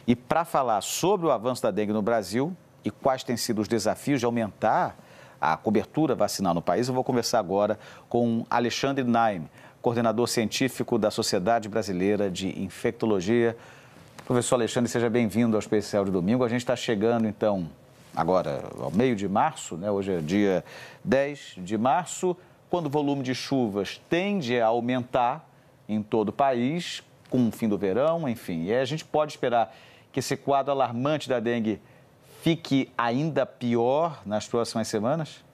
E para falar sobre o avanço da dengue no Brasil e quais têm sido os desafios de aumentar a cobertura vacinal no país, eu vou conversar agora com Alexandre Naim, coordenador científico da Sociedade Brasileira de Infectologia. Professor Alexandre, seja bem-vindo ao Especial de Domingo. A gente está chegando, então, agora ao meio de março, né? Hoje é dia 10 de março, quando o volume de chuvas tende a aumentar em todo o país, com o fim do verão, enfim. E aí a gente pode esperar que esse quadro alarmante da dengue fique ainda pior nas próximas semanas?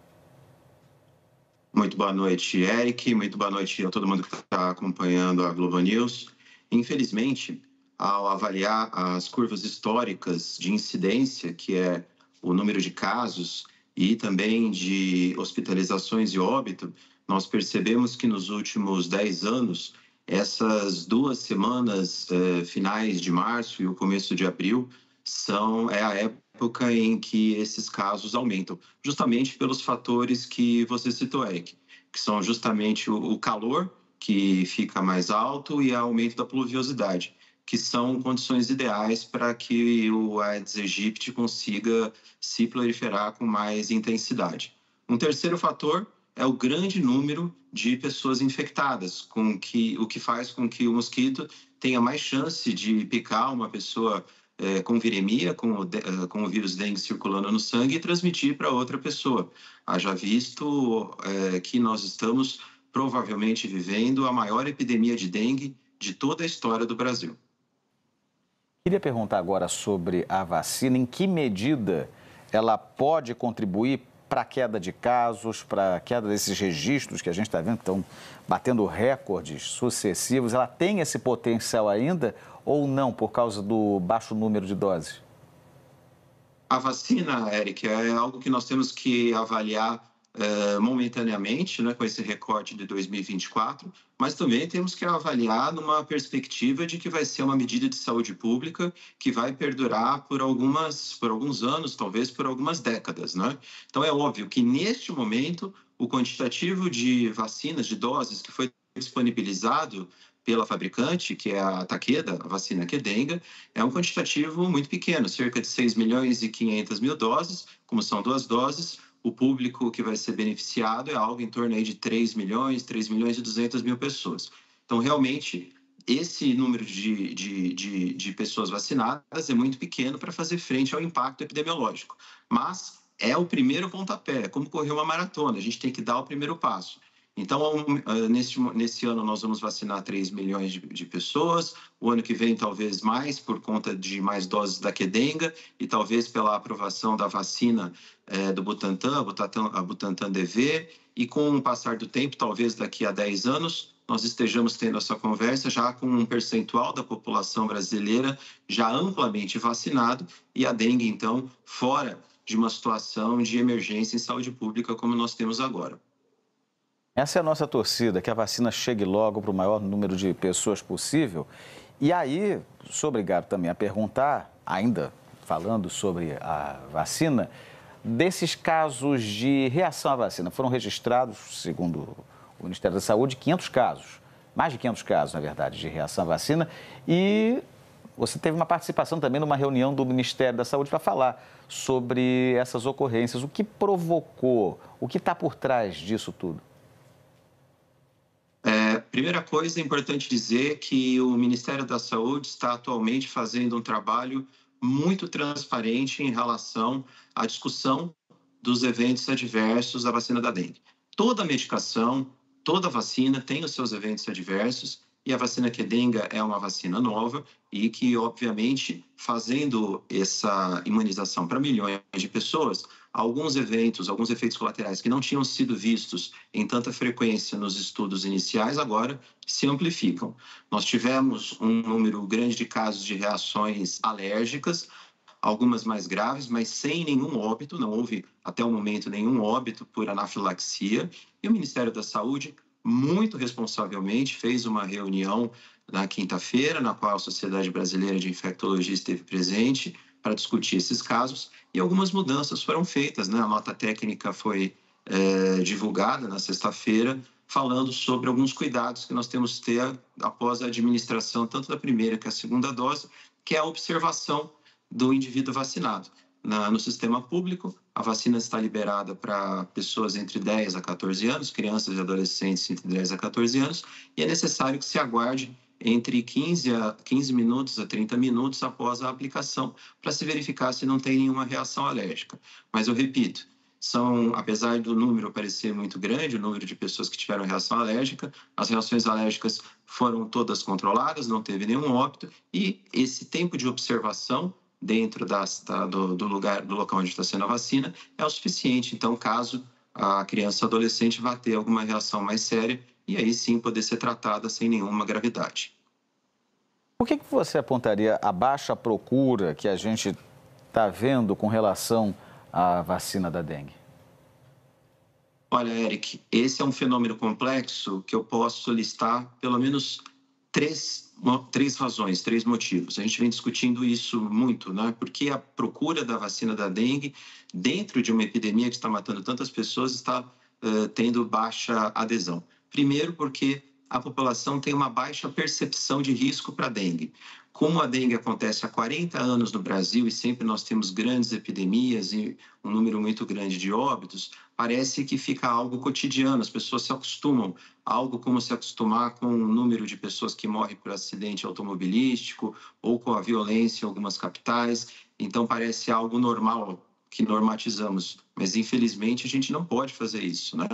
Muito boa noite, Eric. Muito boa noite a todo mundo que está acompanhando a Globo News. Infelizmente, ao avaliar as curvas históricas de incidência, que é o número de casos e também de hospitalizações e óbito, nós percebemos que nos últimos 10 anos, essas 2 semanas finais de março e o começo de abril é a época em que esses casos aumentam, justamente pelos fatores que você citou, Eric, que são justamente o calor, que fica mais alto, e o aumento da pluviosidade, que são condições ideais para que o Aedes aegypti consiga se proliferar com mais intensidade. Um terceiro fator é o grande número de pessoas infectadas, o que faz com que o mosquito tenha mais chance de picar uma pessoa com viremia, com o vírus dengue circulando no sangue e transmitir para outra pessoa. Haja visto que nós estamos provavelmente vivendo a maior epidemia de dengue de toda a história do Brasil. Queria perguntar agora sobre a vacina, em que medida ela pode contribuir para a queda de casos, para a queda desses registros que a gente está vendo que estão batendo recordes sucessivos. Ela tem esse potencial ainda ou não, por causa do baixo número de doses? A vacina, Eric, é algo que nós temos que avaliar momentaneamente, né, com esse recorte de 2024, mas também temos que avaliar numa perspectiva de que vai ser uma medida de saúde pública que vai perdurar por alguns anos, talvez por algumas décadas, né? Então é óbvio que neste momento o quantitativo de vacinas, de doses que foi disponibilizado pela fabricante, que é a Takeda, a vacina Qdenga, é um quantitativo muito pequeno, cerca de 6.500.000 doses, como são 2 doses. O público que vai ser beneficiado é algo em torno aí de 3.200.000 pessoas. Então, realmente, esse número de pessoas vacinadas é muito pequeno para fazer frente ao impacto epidemiológico. Mas é o primeiro pontapé, é como correr uma maratona, a gente tem que dar o primeiro passo. Então, nesse ano, nós vamos vacinar 3 milhões de pessoas. O ano que vem, talvez mais, por conta de mais doses da Qdenga e talvez pela aprovação da vacina do Butantan, a Butantan DV. E com o passar do tempo, talvez daqui a 10 anos, nós estejamos tendo essa conversa já com um percentual da população brasileira já amplamente vacinado e a dengue, então, fora de uma situação de emergência em saúde pública como nós temos agora. Essa é a nossa torcida, que a vacina chegue logo para o maior número de pessoas possível. E aí, sou obrigado também a perguntar, ainda falando sobre a vacina, desses casos de reação à vacina. Foram registrados, segundo o Ministério da Saúde, 500 casos, mais de 500 casos, na verdade, de reação à vacina. E você teve uma participação também numa reunião do Ministério da Saúde para falar sobre essas ocorrências. O que provocou, o que está por trás disso tudo? Primeira coisa, é importante dizer que o Ministério da Saúde está atualmente fazendo um trabalho muito transparente em relação à discussão dos eventos adversos da vacina da dengue. Toda medicação, toda vacina tem os seus eventos adversos e a vacina Qdenga é uma vacina nova e que, obviamente, fazendo essa imunização para milhões de pessoas, alguns efeitos colaterais que não tinham sido vistos em tanta frequência nos estudos iniciais, agora se amplificam. Nós tivemos um número grande de casos de reações alérgicas, algumas mais graves, mas sem nenhum óbito, não houve até o momento nenhum óbito por anafilaxia, e o Ministério da Saúde, muito responsavelmente, fez uma reunião na quinta-feira, na qual a Sociedade Brasileira de Infectologia esteve presente, para discutir esses casos, e algumas mudanças foram feitas, né? A nota técnica foi divulgada na sexta-feira, falando sobre alguns cuidados que nós temos que ter após a administração tanto da primeira que a segunda dose, que é a observação do indivíduo vacinado. No sistema público, a vacina está liberada para pessoas entre 10 a 14 anos, crianças e adolescentes entre 10 a 14 anos, e é necessário que se aguarde entre 15 minutos a 30 minutos após a aplicação, para se verificar se não tem nenhuma reação alérgica. Mas eu repito, apesar do número parecer muito grande, o número de pessoas que tiveram reação alérgica, as reações alérgicas foram todas controladas, não teve nenhum óbito, e esse tempo de observação dentro do local onde está sendo a vacina é o suficiente. Então, caso a criança ou adolescente vá ter alguma reação mais séria, e aí sim poder ser tratada sem nenhuma gravidade. Por que você apontaria a baixa procura que a gente está vendo com relação à vacina da dengue? Olha, Eric, esse é um fenômeno complexo que eu posso listar pelo menos três razões, três motivos. A gente vem discutindo isso muito, né? Porque a procura da vacina da dengue, dentro de uma epidemia que está matando tantas pessoas, está tendo baixa adesão. Primeiro, porque a população tem uma baixa percepção de risco para a dengue. Como a dengue acontece há 40 anos no Brasil e sempre nós temos grandes epidemias e um número muito grande de óbitos, parece que fica algo cotidiano, as pessoas se acostumam, algo como se acostumar com o número de pessoas que morrem por acidente automobilístico ou com a violência em algumas capitais. Então parece algo normal, que normatizamos, mas infelizmente a gente não pode fazer isso, né?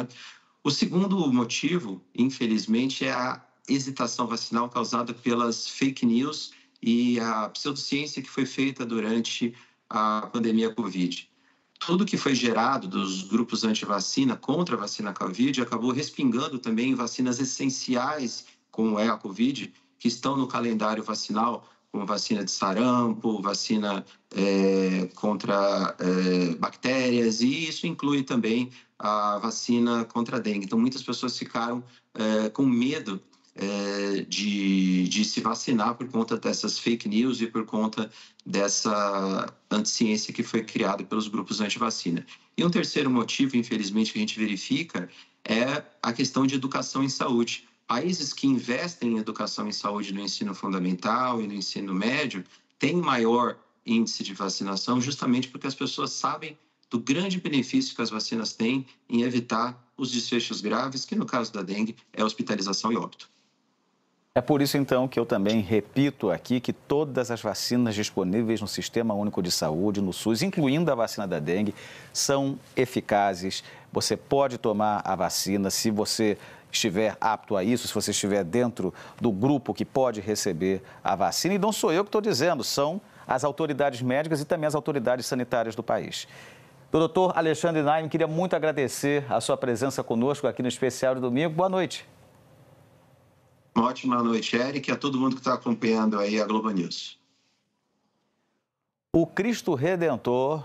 O segundo motivo, infelizmente, é a hesitação vacinal causada pelas fake news e a pseudociência que foi feita durante a pandemia Covid. Tudo que foi gerado dos grupos anti-vacina contra a vacina Covid acabou respingando também em vacinas essenciais, como é a Covid, que estão no calendário vacinal, como vacina de sarampo, vacina contra bactérias, e isso inclui também a vacina contra a dengue. Então, muitas pessoas ficaram com medo de se vacinar por conta dessas fake news e por conta dessa anticiência que foi criada pelos grupos anti-vacina. E um terceiro motivo, infelizmente, que a gente verifica é a questão de educação em saúde. Países que investem em educação em saúde no ensino fundamental e no ensino médio têm maior índice de vacinação justamente porque as pessoas sabem do grande benefício que as vacinas têm em evitar os desfechos graves, que no caso da dengue é hospitalização e óbito. É por isso, então, que eu também repito aqui que todas as vacinas disponíveis no Sistema Único de Saúde, no SUS, incluindo a vacina da dengue, são eficazes. Você pode tomar a vacina se você estiver apto a isso, se você estiver dentro do grupo que pode receber a vacina. E não sou eu que estou dizendo, são as autoridades médicas e também as autoridades sanitárias do país. Doutor Alexandre Naim, queria muito agradecer a sua presença conosco aqui no Especial de Domingo. Boa noite. Uma ótima noite, Eric, e a todo mundo que está acompanhando aí a Globo News. O Cristo Redentor